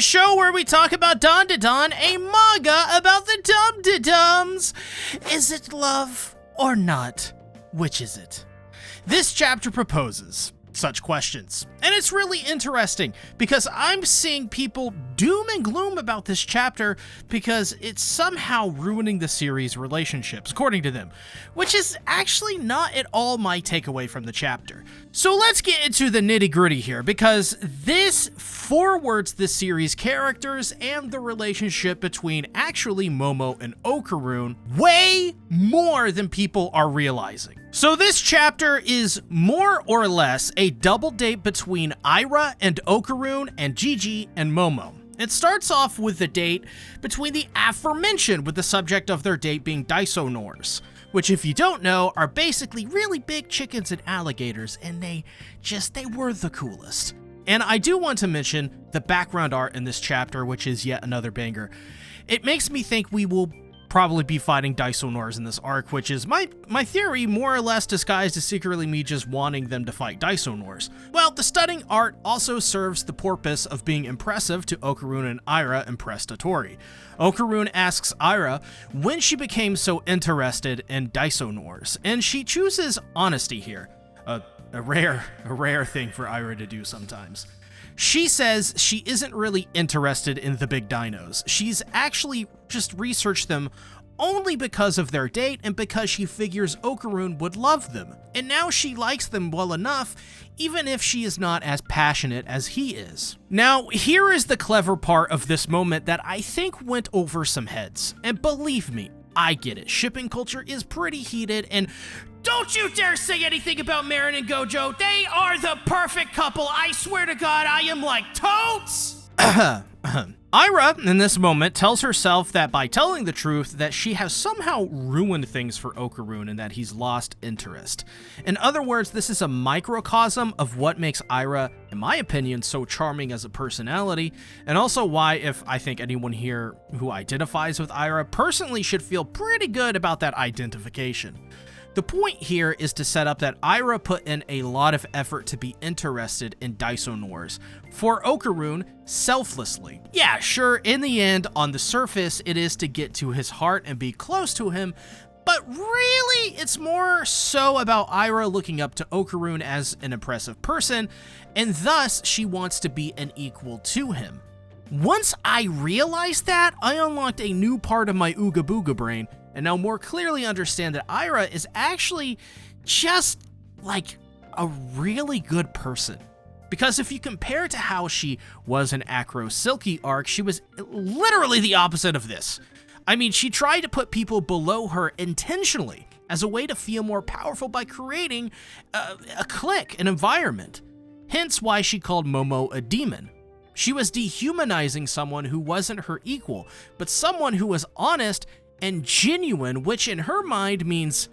the show where we talk about Dandadan, a manga about the Dum-de-Dums. Is it love or not? Which is it? This chapter proposes such questions, and it's really interesting because I'm seeing people doom and gloom about this chapter because it's somehow ruining the series' relationships, according to them, which is actually not at all my takeaway from the chapter. So let's get into the nitty-gritty here, because this forwards the series' characters and the relationship between actually Momo and Okarun way more than people are realizing. So this chapter is more or less a double date between Ira and Okarun and Gigi and Momo. It starts off with the date between the aforementioned, with the subject of their date being Dysonors, which, if you don't know, are basically really big chickens and alligators, and they were the coolest. And I do want to mention the background art in this chapter, which is yet another banger. It makes me think we will probably be fighting Dysonors in this arc, which is my theory, more or less disguised as secretly me just wanting them to fight Dysonors. Well, the stunning art also serves the purpose of being impressive to Okarun and Ira and Prestatori. Okarun asks Ira when she became so interested in Dysonors, and she chooses honesty here. A rare thing for Ira to do sometimes. She says she isn't really interested in the big dinos. She's actually just researched them only because of their date and because she figures Okarun would love them. And now she likes them well enough, even if she is not as passionate as he is. Now, here is the clever part of this moment that I think went over some heads. And believe me, I get it. Shipping culture is pretty heated, and don't you dare say anything about Marin and Gojo. They are the perfect couple. I swear to God, I am like totes. Ira, in this moment, tells herself that by telling the truth, that she has somehow ruined things for Okarun and that he's lost interest. In other words, this is a microcosm of what makes Ira, in my opinion, so charming as a personality, and also why, if I think anyone here who identifies with Ira personally should feel pretty good about that identification. The point here is to set up that Ira put in a lot of effort to be interested in Dysonors for Okarun selflessly. Yeah, sure, in the end, on the surface, it is to get to his heart and be close to him, but really, it's more so about Ira looking up to Okarun as an impressive person, and thus she wants to be an equal to him. Once I realized that, I unlocked a new part of my Ooga Booga brain, and now more clearly understand that Ira is actually just like a really good person. Because if you compare to how she was in Acro Silky arc, she was literally the opposite of this. I mean, she tried to put people below her intentionally as a way to feel more powerful by creating a clique, an environment. Hence why she called Momo a demon. She was dehumanizing someone who wasn't her equal, but someone who was honest and genuine, which in her mind means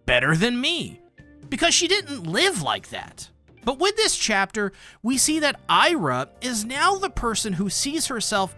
better than me, because she didn't live like that. But with this chapter, we see that Ira is now the person who sees herself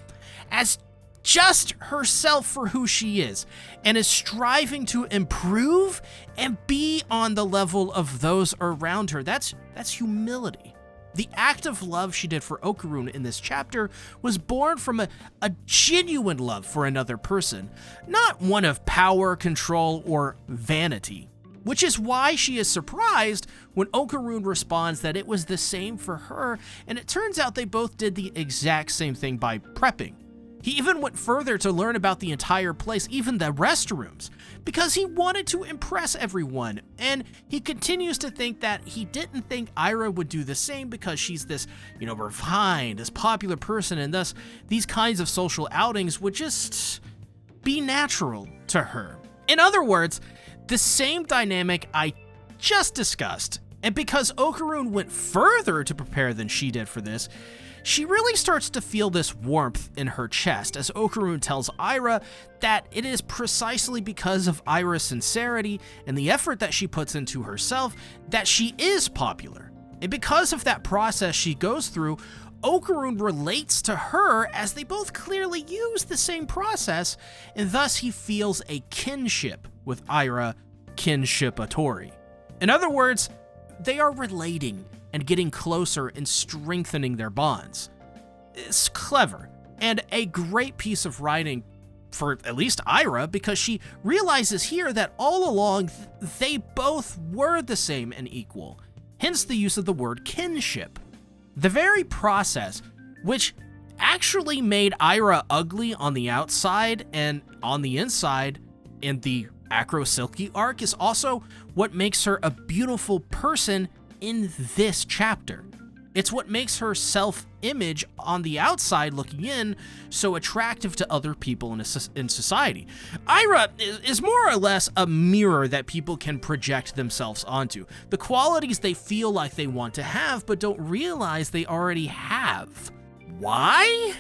as just herself for who she is, and is striving to improve and be on the level of those around her. That's humility. The act of love she did for Okarun in this chapter was born from a genuine love for another person, not one of power, control, or vanity. Which is why she is surprised when Okarun responds that it was the same for her, and it turns out they both did the exact same thing by prepping. He even went further to learn about the entire place, even the restrooms, because he wanted to impress everyone, and he continues to think that he didn't think Ira would do the same because she's this, refined, this popular person, and thus these kinds of social outings would just be natural to her. In other words, the same dynamic I just discussed, and because Okarun went further to prepare than she did for this, she really starts to feel this warmth in her chest as Okarun tells Ira that it is precisely because of Ira's sincerity and the effort that she puts into herself that she is popular. And because of that process she goes through, Okarun relates to her as they both clearly use the same process, and thus he feels a kinship with Ira, kinship-atori. In other words, they are relating and getting closer and strengthening their bonds. It's clever. And a great piece of writing for at least Ira, because she realizes here that all along they both were the same and equal. Hence the use of the word kinship. The very process which actually made Ira ugly on the outside and on the inside in the Acro Silky arc is also what makes her a beautiful person in this chapter. It's what makes her self-image on the outside looking in so attractive to other people in society. Ira is more or less a mirror that people can project themselves onto. The qualities they feel like they want to have but don't realize they already have. Why?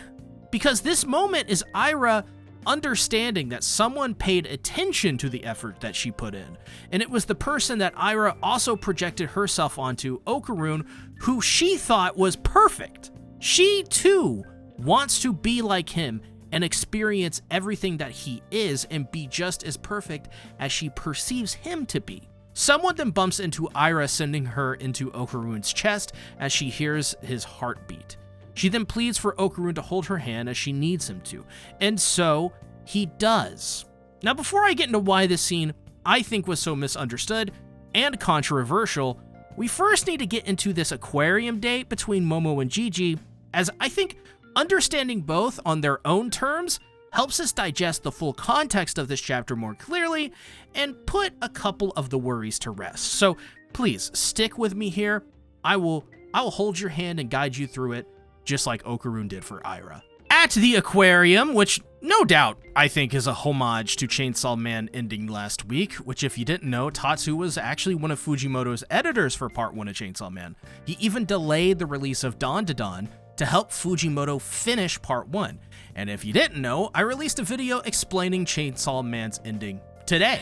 Because this moment is Ira understanding that someone paid attention to the effort that she put in. And it was the person that Ira also projected herself onto, Okarun, who she thought was perfect. She too wants to be like him and experience everything that he is and be just as perfect as she perceives him to be. Someone then bumps into Ira, sending her into Okarun's chest as she hears his heartbeat. She then pleads for Okarun to hold her hand as she needs him to, and so he does. Now, before I get into why this scene I think was so misunderstood and controversial, we first need to get into this aquarium date between Momo and Gigi, as I think understanding both on their own terms helps us digest the full context of this chapter more clearly and put a couple of the worries to rest. So please stick with me here. I will hold your hand and guide you through it, just like Okarun did for Ira. At the aquarium, which no doubt I think is a homage to Chainsaw Man ending last week, which if you didn't know, Tatsu was actually one of Fujimoto's editors for part 1 of Chainsaw Man. He even delayed the release of Dandadan to help Fujimoto finish part 1. And if you didn't know, I released a video explaining Chainsaw Man's ending today.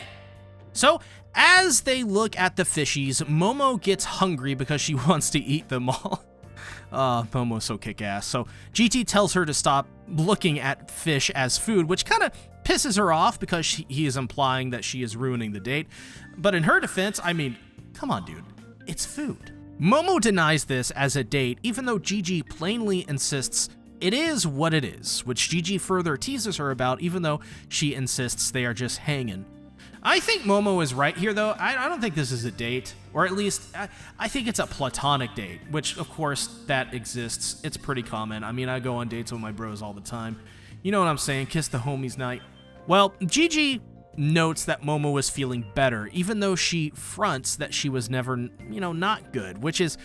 So, as they look at the fishies, Momo gets hungry because she wants to eat them all. Momo's so kick-ass. So GT tells her to stop looking at fish as food, which kind of pisses her off because he is implying that she is ruining the date. But in her defense, I mean, come on, dude. It's food. Momo denies this as a date, even though Gigi plainly insists it is what it is, which Gigi further teases her about, even though she insists they are just hanging. I think Momo is right here, though. I don't think this is a date, or at least I think it's a platonic date, which, of course, that exists. It's pretty common. I mean, I go on dates with my bros all the time. You know what I'm saying? Kiss the homies night. Well, Gigi notes that Momo is feeling better, even though she fronts that she was never, not good, which is,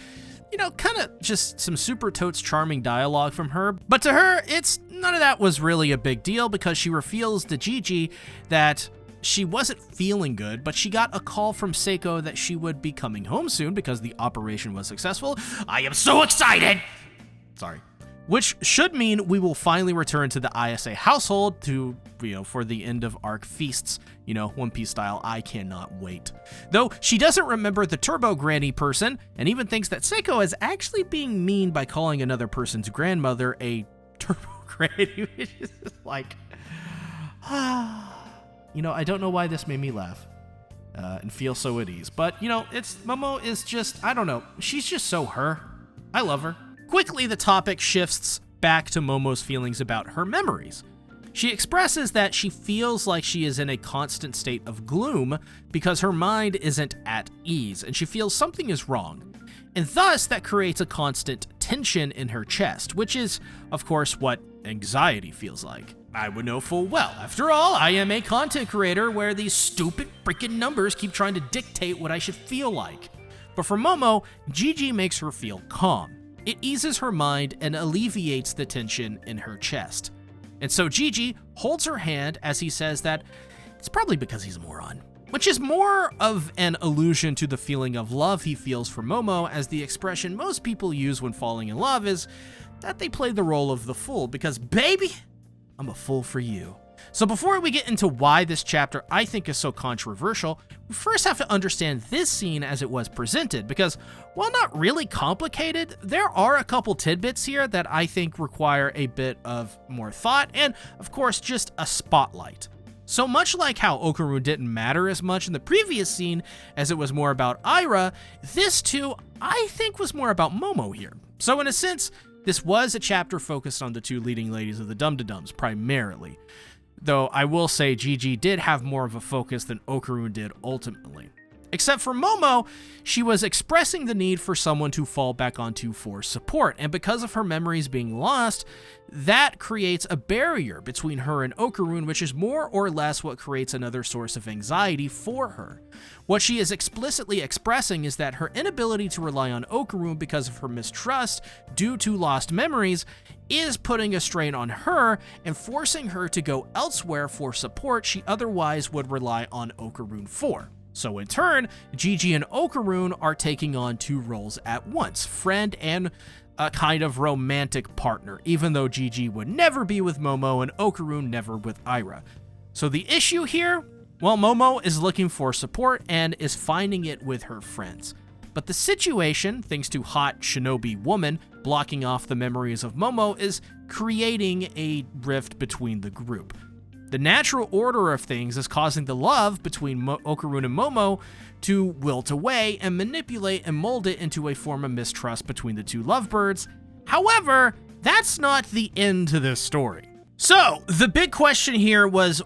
kind of just some super totes charming dialogue from her. But to her, none of that was really a big deal because she reveals to Gigi that she wasn't feeling good, but she got a call from Seiko that she would be coming home soon because the operation was successful. I am so excited! Sorry. Which should mean we will finally return to the ISA household for the end of arc feasts, One Piece style. I cannot wait. Though she doesn't remember the Turbo Granny person and even thinks that Seiko is actually being mean by calling another person's grandmother a Turbo Granny, which is like, I don't know why this made me laugh and feel so at ease. But, Momo is just, I don't know. She's just so her. I love her. Quickly, the topic shifts back to Momo's feelings about her memories. She expresses that she feels like she is in a constant state of gloom because her mind isn't at ease, and she feels something is wrong. And thus, that creates a constant tension in her chest, which is, of course, what anxiety feels like. I would know full well. After all, I am a content creator where these stupid freaking numbers keep trying to dictate what I should feel like. But for Momo, Gigi makes her feel calm. It eases her mind and alleviates the tension in her chest. And so Gigi holds her hand as he says that it's probably because he's a moron, which is more of an allusion to the feeling of love he feels for Momo, as the expression most people use when falling in love is that they play the role of the fool because, baby, I'm a fool for you. So before we get into why this chapter I think is so controversial, we first have to understand this scene as it was presented, because while not really complicated, there are a couple tidbits here that I think require a bit of more thought and, of course, just a spotlight. So much like how Okarun didn't matter as much in the previous scene as it was more about Ira, this too, I think, was more about Momo here. So in a sense, This was a chapter focused on the two leading ladies of the Dandadan primarily, though I will say Gigi did have more of a focus than Okarun did ultimately. Except for Momo, she was expressing the need for someone to fall back onto for support, and because of her memories being lost, that creates a barrier between her and Okarun, which is more or less what creates another source of anxiety for her. What she is explicitly expressing is that her inability to rely on Okarun because of her mistrust due to lost memories is putting a strain on her and forcing her to go elsewhere for support she otherwise would rely on Okarun for. So in turn, Gigi and Okarun are taking on two roles at once, friend and a kind of romantic partner, even though Gigi would never be with Momo and Okarun never with Ira. So the issue here, well, Momo is looking for support and is finding it with her friends. But the situation, thanks to hot shinobi woman blocking off the memories of Momo, is creating a rift between the group. The natural order of things is causing the love between Okarun and Momo to wilt away and manipulate and mold it into a form of mistrust between the two lovebirds. However, that's not the end to this story. So, the big question here was,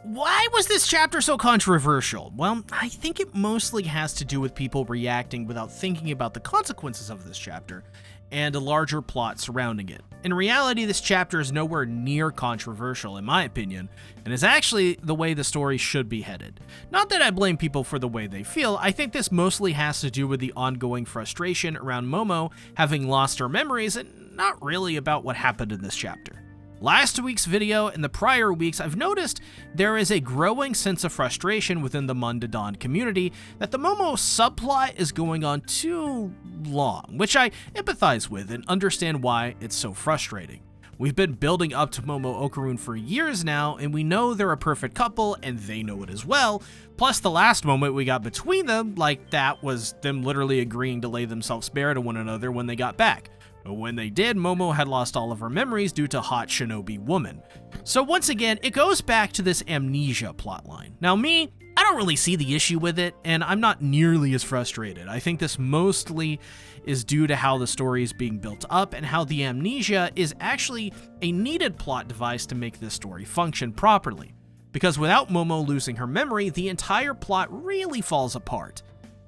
why was this chapter so controversial? Well, I think it mostly has to do with people reacting without thinking about the consequences of this chapter and a larger plot surrounding it. In reality, this chapter is nowhere near controversial, in my opinion, and is actually the way the story should be headed. Not that I blame people for the way they feel, I think this mostly has to do with the ongoing frustration around Momo having lost her memories and not really about what happened in this chapter. Last week's video and the prior weeks, I've noticed there is a growing sense of frustration within the Dandadan community that the Momo subplot is going on too long, which I empathize with and understand why it's so frustrating. We've been building up to Momo Okarun for years now, and we know they're a perfect couple, and they know it as well. Plus, the last moment we got between them, like that was them literally agreeing to lay themselves bare to one another when they got back. But when they did, Momo had lost all of her memories due to hot shinobi woman. So once again, it goes back to this amnesia plotline. Now me, I don't really see the issue with it, and I'm not nearly as frustrated. I think this mostly is due to how the story is being built up and how the amnesia is actually a needed plot device to make this story function properly. Because without Momo losing her memory, the entire plot really falls apart.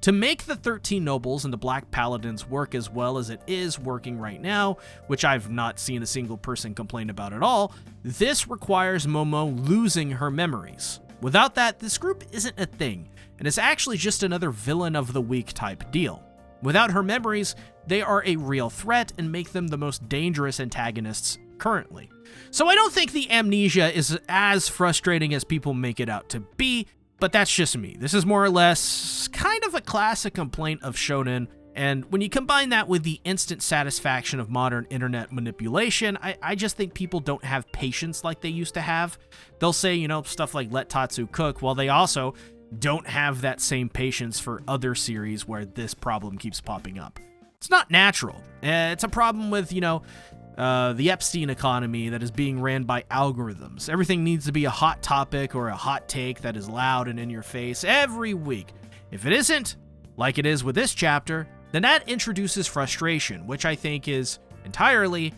To make the 13 Nobles and the Black Paladins work as well as it is working right now, which I've not seen a single person complain about at all, this requires Momo losing her memories. Without that, this group isn't a thing, and it's actually just another villain of the week type deal. Without her memories, they are a real threat and make them the most dangerous antagonists currently. So I don't think the amnesia is as frustrating as people make it out to be, but that's just me. This is more or less kind of a classic complaint of shonen, and when you combine that with the instant satisfaction of modern internet manipulation, I just think people don't have patience like they used to have. They'll say, stuff like let Tatsu cook, while they also don't have that same patience for other series where this problem keeps popping up. It's not natural. It's a problem with, the Epstein economy that is being ran by algorithms. Everything needs to be a hot topic or a hot take that is loud and in your face every week. If it isn't, like it is with this chapter, then that introduces frustration, which I think is entirely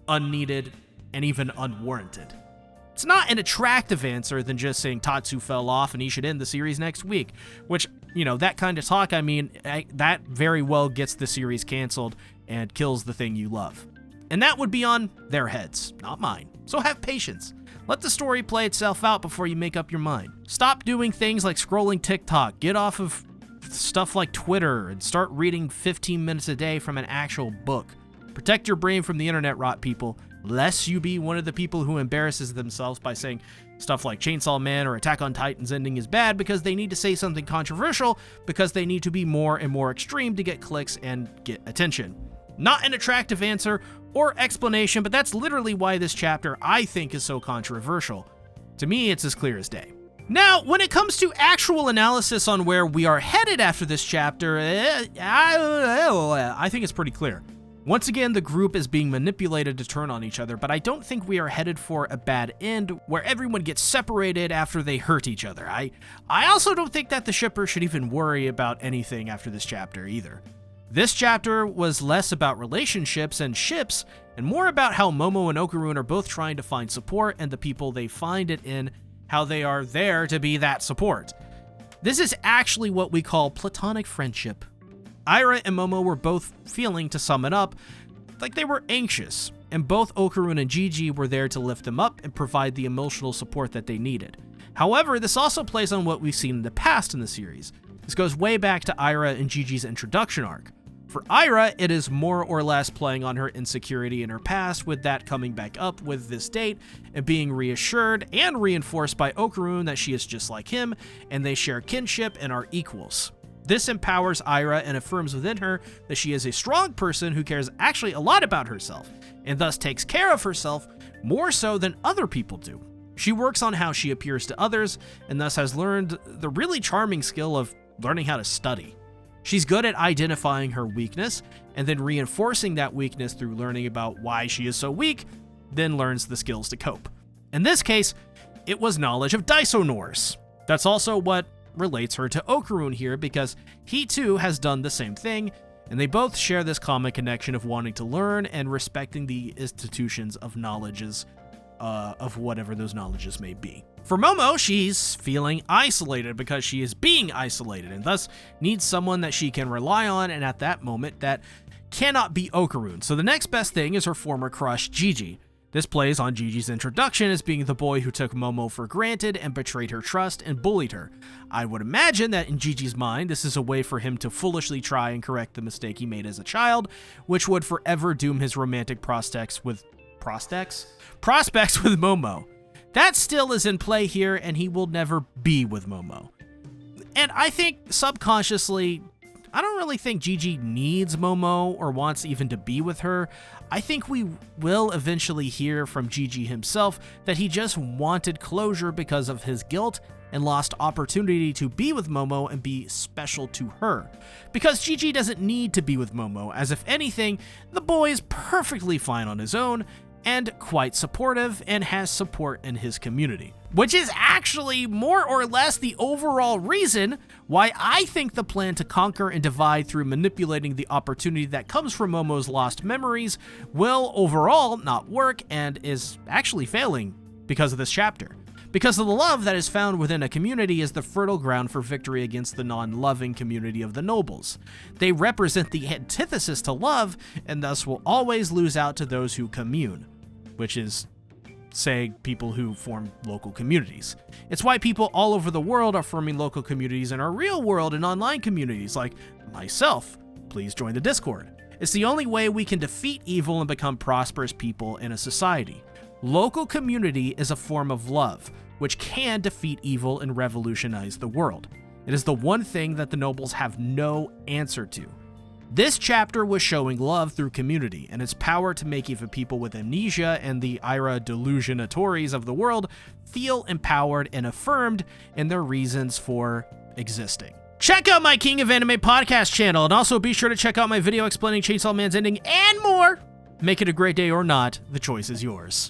unneeded and even unwarranted. It's not an attractive answer than just saying Tatsu fell off and he should end the series next week, which, that kind of talk, that very well gets the series canceled and kills the thing you love. And that would be on their heads, not mine. So have patience. Let the story play itself out before you make up your mind. Stop doing things like scrolling TikTok. Get off of stuff like Twitter and start reading 15 minutes a day from an actual book. Protect your brain from the internet rot, people, lest you be one of the people who embarrasses themselves by saying stuff like Chainsaw Man or Attack on Titan's ending is bad because they need to say something controversial because they need to be more and more extreme to get clicks and get attention. Not an attractive answer or explanation, but that's literally why this chapter, I think, is so controversial. To me, it's as clear as day. Now, when it comes to actual analysis on where we are headed after this chapter, I think it's pretty clear. Once again, the group is being manipulated to turn on each other, but I don't think we are headed for a bad end where everyone gets separated after they hurt each other. I also don't think that the shipper should even worry about anything after this chapter either. This chapter was less about relationships and ships, and more about how Momo and Okarun are both trying to find support, and the people they find it in, how they are there to be that support. This is actually what we call platonic friendship. Ira and Momo were both feeling, to sum it up, like they were anxious, and both Okarun and Gigi were there to lift them up and provide the emotional support that they needed. However, this also plays on what we've seen in the past in the series. This goes way back to Ira and Gigi's introduction arc. For Ira, it is more or less playing on her insecurity in her past, with that coming back up with this date and being reassured and reinforced by Okarun that she is just like him and they share kinship and are equals. This empowers Ira and affirms within her that she is a strong person who cares actually a lot about herself and thus takes care of herself more so than other people do. She works on how she appears to others and thus has learned the really charming skill of learning how to study. She's good at identifying her weakness and then reinforcing that weakness through learning about why she is so weak, then learns the skills to cope. In this case, it was knowledge of Dysonors. That's also what relates her to Okarun here, because he too has done the same thing, and they both share this common connection of wanting to learn and respecting the institutions of knowledges, of whatever those knowledges may be. For Momo, she's feeling isolated because she is being isolated and thus needs someone that she can rely on, and at that moment that cannot be Okarun. So the next best thing is her former crush, Gigi. This plays on Gigi's introduction as being the boy who took Momo for granted and betrayed her trust and bullied her. I would imagine that in Gigi's mind, this is a way for him to foolishly try and correct the mistake he made as a child, which would forever doom his romantic prospects with Momo. That still is in play here, and he will never be with Momo. And I think subconsciously, I don't really think Gigi needs Momo or wants even to be with her. I think we will eventually hear from Gigi himself that he just wanted closure because of his guilt and lost opportunity to be with Momo and be special to her. Because Gigi doesn't need to be with Momo, as if anything, the boy is perfectly fine on his own, and quite supportive and has support in his community. Which is actually more or less the overall reason why I think the plan to conquer and divide through manipulating the opportunity that comes from Momo's lost memories will overall not work and is actually failing because of this chapter. Because of the love that is found within a community is the fertile ground for victory against the non-loving community of the nobles. They represent the antithesis to love and thus will always lose out to those who commune, which is, say, people who form local communities. It's why people all over the world are forming local communities in our real world and online communities, like myself. Please join the Discord. It's the only way we can defeat evil and become prosperous people in a society. Local community is a form of love, which can defeat evil and revolutionize the world. It is the one thing that the nobles have no answer to. This chapter was showing love through community and its power to make even people with amnesia and the Ira delusionatories of the world feel empowered and affirmed in their reasons for existing. Check out my King of Anime podcast channel, and also be sure to check out my video explaining Chainsaw Man's ending and more. Make it a great day or not, the choice is yours.